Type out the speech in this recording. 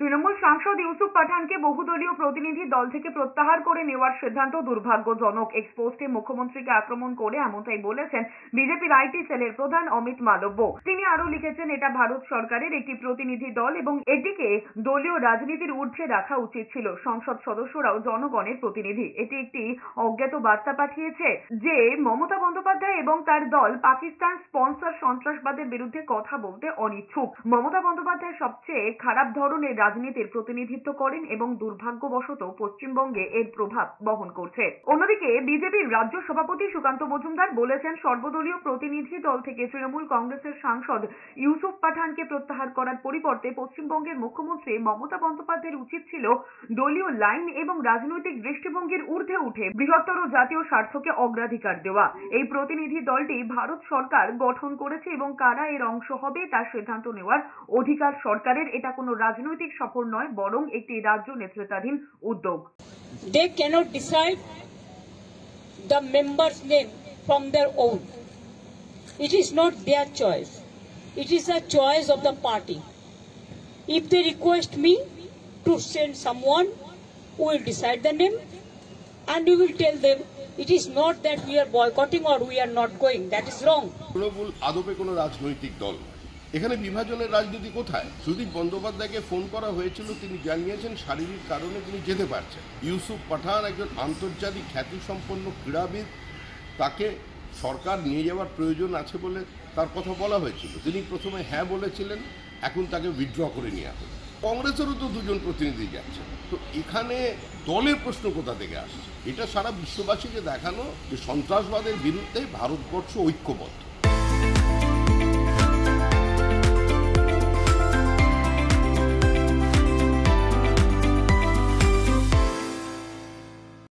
তৃণমূল সাংসদ ইউসুফ পাঠানকে বহুদলীয় প্রতিনিধি দল থেকে প্রত্যাহার করে নেওয়ার সিদ্ধান্ত দুর্ভাগ্যজনক। এক্সপোস্টে মুখ্যমন্ত্রীকে আক্রমণ করে এমনটাই বলেছেন বিজেপির আইটি সেলের প্রধান অমিত মালব্য। তিনি আরো লিখেছেন, এটা ভারত সরকারের একটি প্রতিনিধি দল এবং এটিকে দলীয় রাজনীতির ঊর্ধ্বে রাখা উচিত ছিল। সংসদ সদস্যরাও জনগণের প্রতিনিধি। এটি একটি অজ্ঞাত বার্তা পাঠিয়েছে যে মমতা বন্দ্যোপাধ্যায় এবং তার দল পাকিস্তান স্পন্সর সন্ত্রাসবাদের বিরুদ্ধে কথা বলতে অনিচ্ছুক। মমতা বন্দ্যোপাধ্যায় সবচেয়ে খারাপ ধরনের রাজনীতির প্রতিনিধিত্ব করেন এবং দুর্ভাগ্যবশত পশ্চিমবঙ্গে এর প্রভাব বহন করছে। অন্যদিকে বিজেপির রাজ্য সভাপতি সুকান্ত মজুমদার বলেছেন, সর্বদলীয় প্রতিনিধি দল থেকে তৃণমূল কংগ্রেসের সাংসদ ইউসুফ পাঠানকে প্রত্যাহার করার পরিবর্তে পশ্চিমবঙ্গের মুখ্যমন্ত্রী মমতা বন্দ্যোপাধ্যায়ের উচিত ছিল দলীয় লাইন এবং রাজনৈতিক দৃষ্টিভঙ্গির ঊর্ধ্বে উঠে বৃহত্তর জাতীয় স্বার্থকে অগ্রাধিকার দেওয়া। এই প্রতিনিধি দলটি ভারত সরকার গঠন করেছে এবং কারা এর অংশ হবে তার সিদ্ধান্ত নেওয়ার অধিকার সরকারের। এটা কোনো রাজনৈতিক সফর নয়, বরং একটি রাজ্য নেতৃত্বাধীন উদ্যোগ। They cannot decide the member's name from their own. It is not their choice. It is the choice of the party. If they request me to send someone who will decide the name, and we will tell them it is not that we are boycotting or we are not going. That is wrong. Trinamool আদপে কোনো রাজনৈতিক দল, এখানে বিভাজনের রাজনীতি কোথায়? সুদীপ বন্দ্যোপাধ্যায়কে phone করা হয়েছিল, তিনি জানিয়েছেন শারীরিক কারণে তিনি যেতে পারছেন। ইউসুফ পাঠান একজন আন্তর্জাতিক খ্যাতিসম্পন্ন ক্রীড়াবিদ, তাকে সরকার নিয়ে যাওয়ার প্রয়োজন আছে বলে তার কথা বলা হয়েছিল। তিনি প্রথমে হ্যাঁ বলেছিলেন, এখন তাকে উইথড্র করে নেওয়া হলো। কংগ্রেসেরও তো দুজন প্রতিনিধি যাচ্ছে, তো এখানে দলের প্রশ্ন কোথা থেকে আসছে? এটা সারা বিশ্ববাসীকে দেখানো যে সন্ত্রাসবাদের বিরুদ্ধে ভারতবর্ষ ঐক্যবদ্ধ।